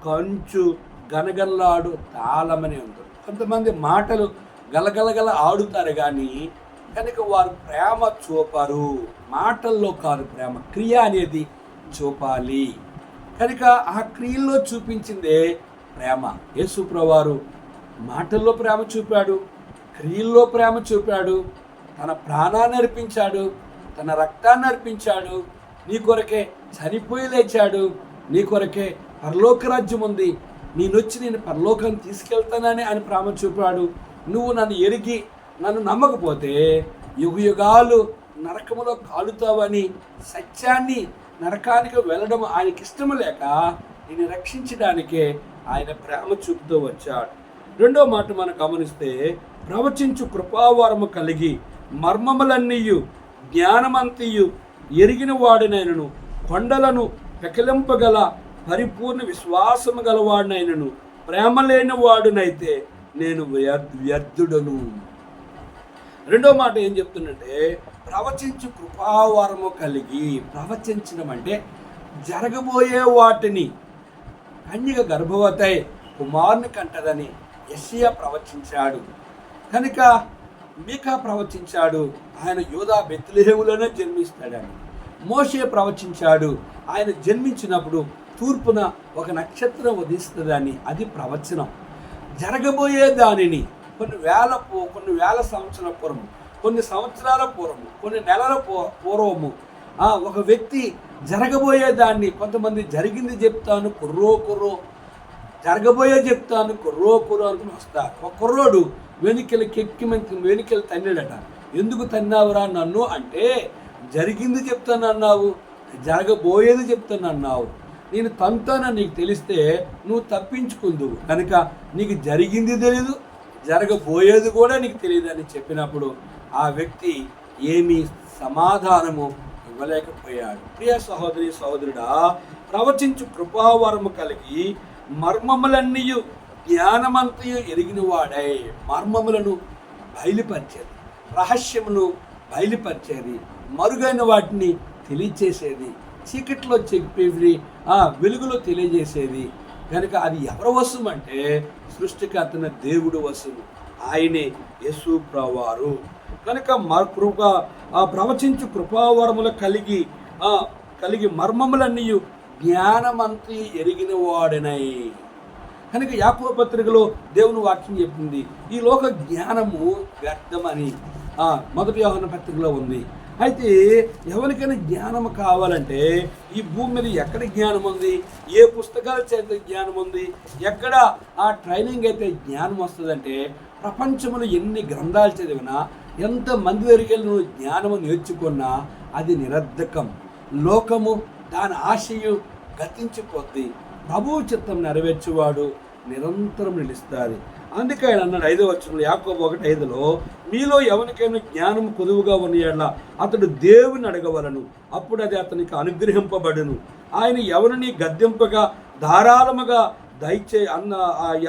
కంచు గనగల్లాడు తాళమని ఉంది. కొంతమంది మాటలు గలగలగల ఆడుతారు కానీ కనుక వారు ప్రేమ చూపరు. మాటల్లో కాదు ప్రేమ, క్రియ అనేది చూపాలి. కనుక ఆ క్రియల్లో చూపించిందే ప్రేమ. యేసుప్రభువారు మాటల్లో ప్రేమ చూపాడు, క్రియల్లో ప్రేమ చూపాడు. తన ప్రాణాన్ని అర్పించాడు, తన రక్తాన్ని అర్పించాడు. నీ కొరకే చనిపోయి లేచాడు. నీ కొరకే పరలోక రాజ్యం ఉంది, నేను పరలోకాన్ని తీసుకెళ్తానని ఆయన ప్రేమ చూపాడు. నువ్వు నన్ను ఎరిగి నన్ను నమ్మకపోతే యుగాలు నరకములో కాలుతావని సత్యాన్ని నరకానికి వెళ్ళడం ఆయనకి ఇష్టము లేక నేను రక్షించడానికే ఆయన ప్రేమ చూపుతూ వచ్చాడు. రెండో మాట మనం గమనిస్తే, ప్రవచించు కృపావరము కలిగి మర్మములన్నీయు జ్ఞానమంతియు ఎరిగిన వాడినైనను కొండలను పెకలింపగల పరిపూర్ణ విశ్వాసము గలవాడినైనను ప్రేమ లేని వాడునైతే నేను వ్యర్థుడను. రెండో మాట ఏం చెప్తుందంటే, ప్రవచించు కృపావరము కలిగి. ప్రవచించడం అంటే జరగబోయే వాటిని, కన్యక గర్భవతి కుమారుని కంటదని యెషయా ప్రవచించాడు. కనుక మీకా ప్రవచించాడు, ఆయన యూదా బెత్లెహేములోనే జన్మిస్తాడని. మోషే ప్రవచించాడు, ఆయన జన్మించినప్పుడు తూర్పున ఒక నక్షత్రం ఉదయిస్తుందని. అది ప్రవచనం. జరగబోయే దానిని కొన్ని వేల సంవత్సరాల పూర్వము, కొన్ని సంవత్సరాల పూర్వము, కొన్ని నెలల పూర్వము ఒక వ్యక్తి జరగబోయే దాన్ని, కొంతమంది జరిగింది చెప్తాను కుర్రో జరగబోయే చెప్తాను కుర్రో అనుకుని వస్తారు. ఒక కుర్రోడు వెనుకలు తన్నాడట. ఎందుకు తన్నావురా నన్ను అంటే, జరిగింది చెప్తాను అన్నావు, జరగబోయేది చెప్తాను అన్నావు. నేను తంతానని నీకు తెలిస్తే నువ్వు తప్పించుకుందువు. కనుక నీకు జరిగింది తెలీదు, జరగబోయేది కూడా నీకు తెలియదు అని చెప్పినప్పుడు ఆ వ్యక్తి ఏమీ సమాధానము ఇవ్వలేకపోయాడు. ప్రియ సహోదరి సహోదరుడా, ప్రవచించు కృపావరము కలిగి మర్మములన్నీ జ్ఞానమంతయు ఎరిగిన వాడై. మర్మములను బయలుపరిచేది, రహస్యమును బయలుపరిచేది, మరుగైన వాటిని తెలియచేసేది, చీకట్లో చెప్పేది వెలుగులో తెలియజేసేది. కనుక అది ఎవరి వశం అంటే సృష్టికర్తన దేవుడు వశము, ఆయనే యేసు ప్రభువారు. కనుక ప్రవచించు కృపావరములు కలిగి మర్మములన్నీ జ్ఞానమంతి ఎరిగిన వాడనై. కనుక యాకోబు పత్రికలో దేవుని వాక్యం చెప్పింది, ఈ లోక జ్ఞానము వ్యర్థమని. మొదటి యోహాను పత్రికలో ఉంది. అయితే ఎవరికైనా జ్ఞానం కావాలంటే ఈ భూమి మీద ఎక్కడ జ్ఞానం ఉంది, ఏ పుస్తకాల చేత జ్ఞానం ఉంది, ఎక్కడ ఆ ట్రైనింగ్ అయితే జ్ఞానం వస్తుందంటే, ప్రపంచంలో ఎన్ని గ్రంథాలు చదివినా, ఎంతమంది దగ్గరికి వెళ్ళి నువ్వు జ్ఞానము నేర్చుకున్నా అది నిరర్ధకం. లోకము దాని ఆశయం గతించిపోద్ది. ప్రభువు చిత్తం నెరవేర్చేవాడు నిరంతరం నిలుస్తుంది. అందుకే ఆయన అన్నాడు 5వ వచనంలో, యాకోబు 1:5లో, మీలో ఎవరికైనా జ్ఞానం కొదువుగా ఉన్న అతడు దేవుని అడగవలను, అప్పుడు అది అతనికి అనుగ్రహింపబడును. ఆయన ఎవరిని గద్దెంపగా ధారాళముగా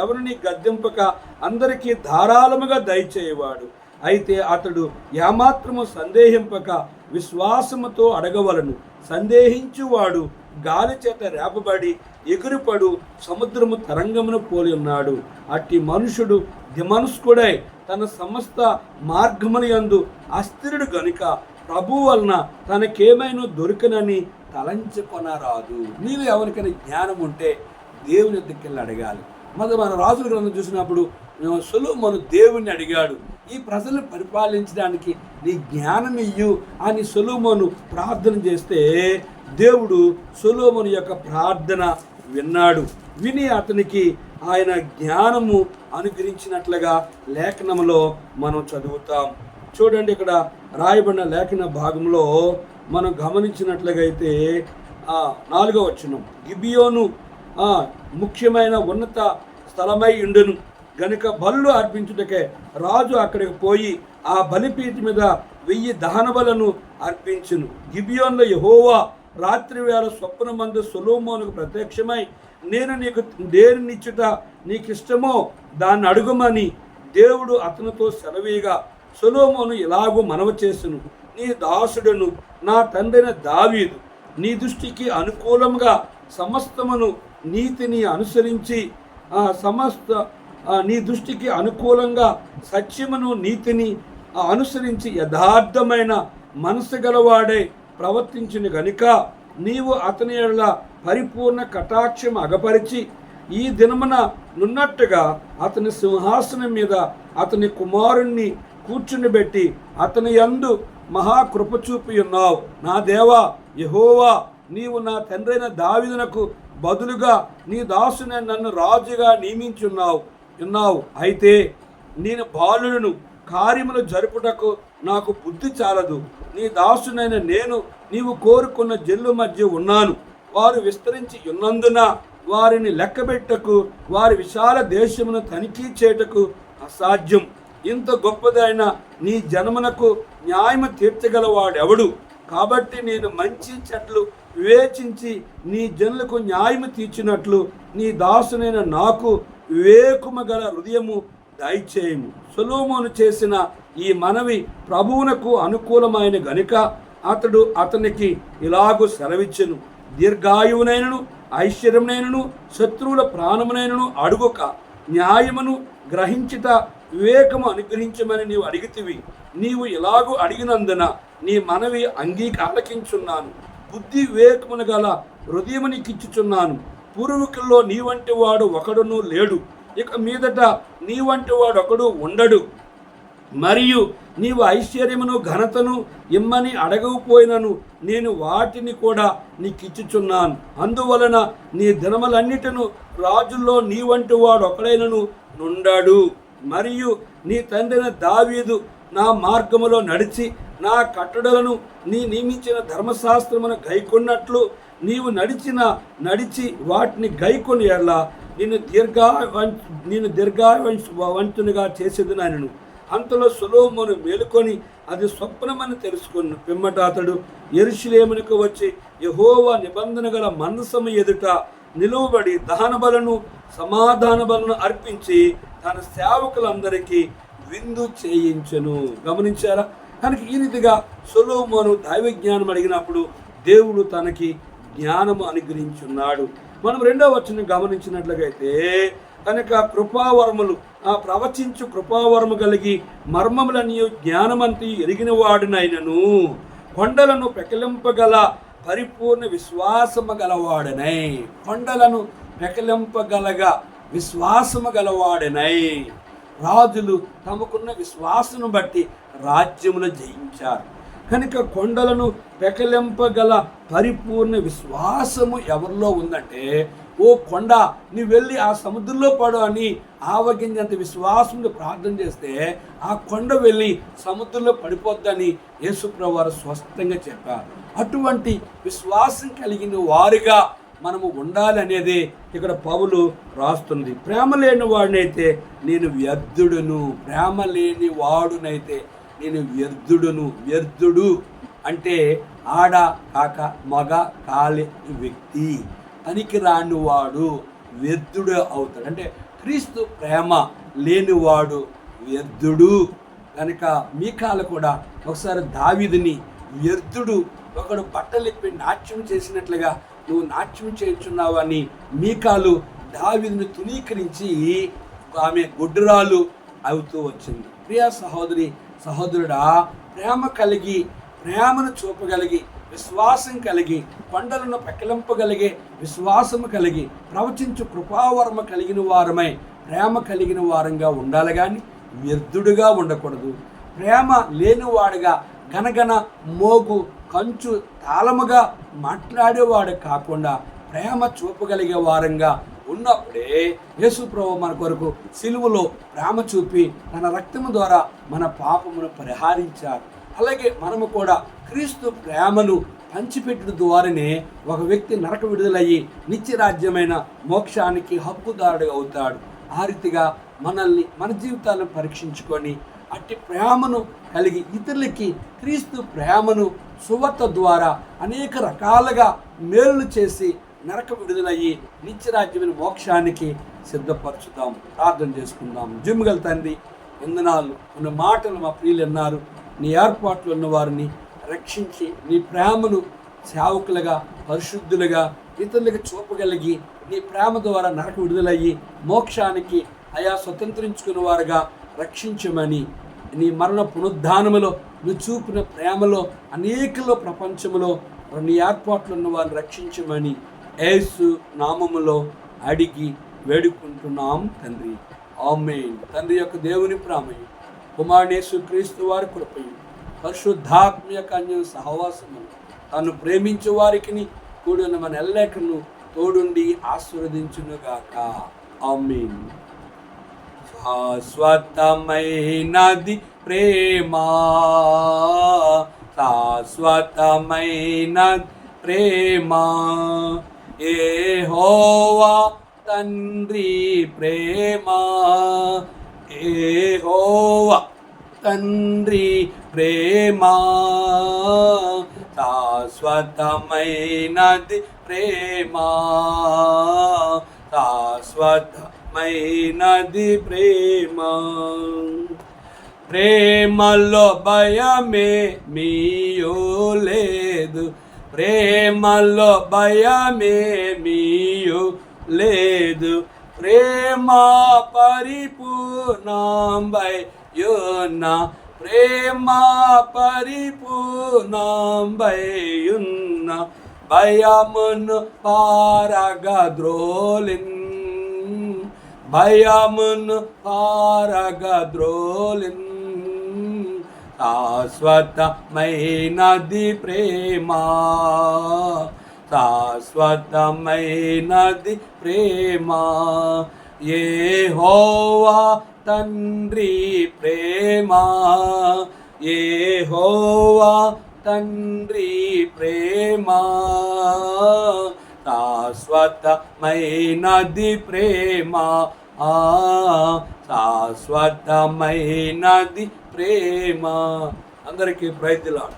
ఎవరిని గద్దెంపక అందరికీ ధారాళముగా దయచేయవాడు. అయితే అతడు ఏమాత్రము సందేహింపక విశ్వాసముతో అడగవలను. సందేహించువాడు గాలి చేత రేపబడి ఎగురుపడు సముద్రము తరంగమును పోలి ఉన్నాడు. అట్టి మనుషుడు దిమనస్కుడై తన సమస్త మార్గముల యందు అస్థిరుడు గనుక ప్రభు వలన తనకేమైనా దొరికనని తలంచుకొనరాదు. నీవు ఎవరికైనా జ్ఞానం ఉంటే దేవుని దగ్గరికి వెళ్ళి అడగాలి. మన రాజుల గ్రంథం చూసినప్పుడు సొలొమోను దేవుణ్ణి అడిగాడు, ఈ ప్రజలను పరిపాలించడానికి నీ జ్ఞానం ఇయ్యు అని సొలొమోను ప్రార్థన చేస్తే దేవుడు సొలొమోను యొక్క ప్రార్థన విన్నాడు. విని అతనికి ఆయన జ్ఞానము అనుగ్రహించినట్లుగా లేఖనంలో మనం చదువుతాం. చూడండి, ఇక్కడ రాయబడిన లేఖన భాగంలో మనం గమనించినట్లుగా అయితే 4వ వచనం, గిబియోను ముఖ్యమైన ఉన్నత స్థలమై ఉండును గనుక బలులు అర్పించుటకే రాజు అక్కడికి పోయి ఆ బలిపీఠ మీద 1000 దహన బలులను అర్పించును. గిబియోన్లో యెహోవా రాత్రి వేళ స్వప్నమందు సొలొమోనుకు ప్రత్యక్షమై, నేను నీకు దేనినిచ్చుట నీకు ఇష్టమో దాన్ని అడుగుమని దేవుడు అతనితో సెలవీగా, సొలొమోను ఇలాగూ మనవి చేసును, నీ దాసుడును నా తండ్రైన దావీదు నీ దృష్టికి అనుకూలంగా సమస్తమును నీతిని అనుసరించి నీ దృష్టికి అనుకూలంగా సత్యమును నీతిని అనుసరించి యథార్థమైన మనసు గలవాడే ప్రవర్తించిన గనుక నీవు అతని యెడల పరిపూర్ణ కటాక్షం అగపరిచి ఈ దినమున నున్నట్టుగా అతని సింహాసనం మీద అతని కుమారుణ్ణి కూర్చునిబెట్టి అతని యందు మహాకృప చూపి ఉన్నావు. నా దేవా యెహోవా, నీవు నా తండ్రైన దావీదునకు బదులుగా నీ దాసుని నన్ను రాజుగా నియమించున్నావు. అయితే నేను బాలులను కార్యములు జరుపుటకు నాకు బుద్ధి చాలదు. నీ దాసునైన నేను నీవు కోరుకున్న జల్లు మధ్య ఉన్నాను. వారు విస్తరించి ఉన్నందున వారిని లెక్కబెట్టకు, వారి విశాల దేశమును తనిఖీ చేయుటకు అసాధ్యం. ఇంత గొప్పదైన నీ జన్మనకు న్యాయము తీర్చగలవాడెవడు? కాబట్టి నేను మంచి చెట్లు వివేచించి నీ జనులకు న్యాయము తీర్చినట్లు నీ దాసునైన నాకు వివేకము గల హృదయము దయచేయము. సొలొమోను చేసిన ఈ మనవి ప్రభువునకు అనుకూలమైన గనుక అతడు అతనికి ఇలాగూ సెలవిచ్చెను, దీర్ఘాయువునైనను ఐశ్వర్యమునైనను శత్రువుల ప్రాణమునైనను అడుగుక న్యాయమును గ్రహించుట వివేకము అనుగ్రహించమని నీవు అడిగితివి. నీవు ఇలాగూ అడిగినందున నీ మనవి ఆలకించున్నాను. బుద్ధి వివేకమును గల హృదయము నీకిచ్చుచున్నాను. పూర్వీకుల్లో నీ వంటి వాడు ఒకడును లేడు, ఇక మీదట నీ వంటి వాడు ఒకడు ఉండడు. మరియు నీవు ఐశ్వర్యమును ఘనతను ఇమ్మని అడగకపోయినను నేను వాటిని కూడా నీకిచ్చుచున్నాను. అందువలన నీ దినములన్నిటిను రాజుల్లో నీ వంటి వాడు ఒకడైనను నుండాడు. మరియు నీ తండ్రిన దావీదు నా మార్గములో నడిచి నా కట్టడలను నీ నియమించిన ధర్మశాస్త్రమును గైకొన్నట్లు నీవు నడిచి వాటిని గైకొని ఎడల నేను దీర్ఘాయువంతునిగా చేసేదనను. అంతలో సొలొమోను మేలుకొని అది స్వప్నమని తెలుసుకుని పిమ్మట అతడు యెరూషలేమునకు వచ్చి యెహోవా నిబంధన గల మందసము ఎదుట నిలువబడి దహన బలును సమాధాన బలును అర్పించి తన సేవకులందరికీ విందు చేయించెను. గమనించారా? కనుక ఈ రీతిగా సొలొమోను దైవ జ్ఞానం అడిగినప్పుడు దేవుడు తనకి జ్ఞానము అనుగ్రహించున్నాడు. మనం 2వ వచనం గమనించినట్లయితే కనుక కృపావరములు ప్రవచించు కృపావరము కలిగి మర్మములని జ్ఞానమంతి ఎరిగిన వాడునైనను కొండలను పెకలింపగల పరిపూర్ణ విశ్వాసము గలవాడనై, కొండలను పెకలింపగలగా విశ్వాసము గలవాడనై. రాజులు తమకున్న విశ్వాసను బట్టి రాజ్యములు జయించారు. కనుక కొండలను పెకలింపగల పరిపూర్ణ విశ్వాసము ఎవరిలో ఉందంటే, ఓ కొండ నువ్వు వెళ్ళి ఆ సముద్రంలో పడు అని ఆవగించేంత విశ్వాసంతో ప్రార్థన చేస్తే ఆ కొండ వెళ్ళి సముద్రంలో పడిపోద్దని యేసుప్రభువు వారు స్పష్టంగా చెప్పారు. అటువంటి విశ్వాసం కలిగిన వారుగా మనము ఉండాలి అనేది ఇక్కడ పౌలు రాస్తుంది. ప్రేమ లేని వాడినైతే నేను వ్యర్థుడును, ప్రేమ లేని వాడునైతే నేను వ్యర్థుడును. వ్యర్థుడు అంటే ఆడ కాక మగ కాలే వ్యక్తి, పనికి రాని వాడు వ్యర్థుడు అవుతాడు. అంటే క్రీస్తు ప్రేమ లేనివాడు వ్యర్థుడు. కనుక మీకాలు కూడా ఒకసారి దావీదుని వ్యర్థుడు, ఒకడు బట్టలిప్పి నాట్యం చేసినట్లుగా నువ్వు నాట్యం చేయించున్నావని మీకాలు దావీదుని తునీకరించి ఆమె గొడ్డురాలు అవుతూ వచ్చింది. ప్రియ సహోదరి సహోదరుడా, ప్రేమ కలిగి ప్రేమను చూపగలిగి విశ్వాసం కలిగి కొండలను పెకలింపగలిగే విశ్వాసము కలిగి ప్రవచించు కృపావరమ కలిగిన వారమై ప్రేమ కలిగిన వారంగా ఉండాలి, కానీ వ్యర్థుడుగా ఉండకూడదు. ప్రేమ లేనివాడుగా గనగన మోగు కంచు తాళముగా మాట్లాడేవాడు కాకుండా ప్రేమ చూపగలిగే వారంగా ఉన్నప్పుడే యేసుప్రభువు మన కొరకు సిలువలో ప్రేమ చూపి తన రక్తము ద్వారా మన పాపమును పరిహారించారు. అలాగే మనము కూడా క్రీస్తు ప్రేమను పంచిపెట్టడం ద్వారానే ఒక వ్యక్తి నరక విడుదలయ్యి నిత్యరాజ్యమైన మోక్షానికి హక్కుదారుడు అవుతాడు. ఆ రీతిగా మనల్ని మన జీవితాలను పరీక్షించుకొని అట్టి ప్రేమను కలిగి ఇతరులకి క్రీస్తు ప్రేమను సువార్త ద్వారా అనేక రకాలుగా మేలులు చేసి నరక విడుదలయ్యి నిత్యరాజ్యమైన మోక్షానికి సిద్ధపరచుదాం. ప్రార్థన చేసుకుందాం. జిమ్గల తండ్రి, వందనాలు. ఉన్న మాటలు మా ప్రియులు అన్నారు. నీ ఏర్పాట్లు ఉన్న వారిని రక్షించి నీ ప్రేమను సేవకులుగా పరిశుద్ధులుగా ఇతరులకు చూపగలిగి నీ ప్రేమ ద్వారా నరక విడుదలయ్యి మోక్షానికి స్వతంత్రించుకున్న వారుగా రక్షించమని, నీ మరణ పునరుద్ధానములో నువ్వు చూపిన ప్రేమలో అనేకలో ప్రపంచంలో నీ ఏర్పాట్లు ఉన్న వారిని రక్షించమని యేసు నామములో అడిగి వేడుకుంటున్నాం తండ్రి. ఆమేన్. తండ్రి యొక్క దేవుని ప్రేమయు కుమారుడు యేసు క్రీస్తు వారి కృపయు పరిశుద్ధాత్మ యొక్క అన్య సహవాసము తను ప్రేమించే వారికి కూడిన మన ఎల్లకను తోడుండి ఆశీర్వదించునుగాక. ఆమేన్. శాశ్వతమైనది ప్రేమ, శాశ్వతమైన ప్రేమ, యెహోవా తండ్రి ప్రేమ, యెహోవా తండ్రి ప్రేమ, శాశ్వతమైనది ప్రేమ, శాశ్వతమైనది ప్రేమ. ప్రేమలో భయమే మీయో లేదు, ప్రేమలో భయమే మీయో లేదు, ప్రేమ పరిపూర్ణంబై యున్న, ప్రేమ పరిపూర్ణంబై యున్న, భయమును పారగద్రోలిన్, భయమును పారగద్రోలిన్, శాశ్వతమైనది ప్రేమ, శాశ్వతమైనది ప్రేమ, యెహోవా తండ్రి ప్రేమ, యెహోవా తండ్రి ప్రేమ, శాశ్వతమైనది ప్రేమ, శాశ్వతమైనది ప్రేమ. అందరికీ ప్రైజ్ ది లార్డ్.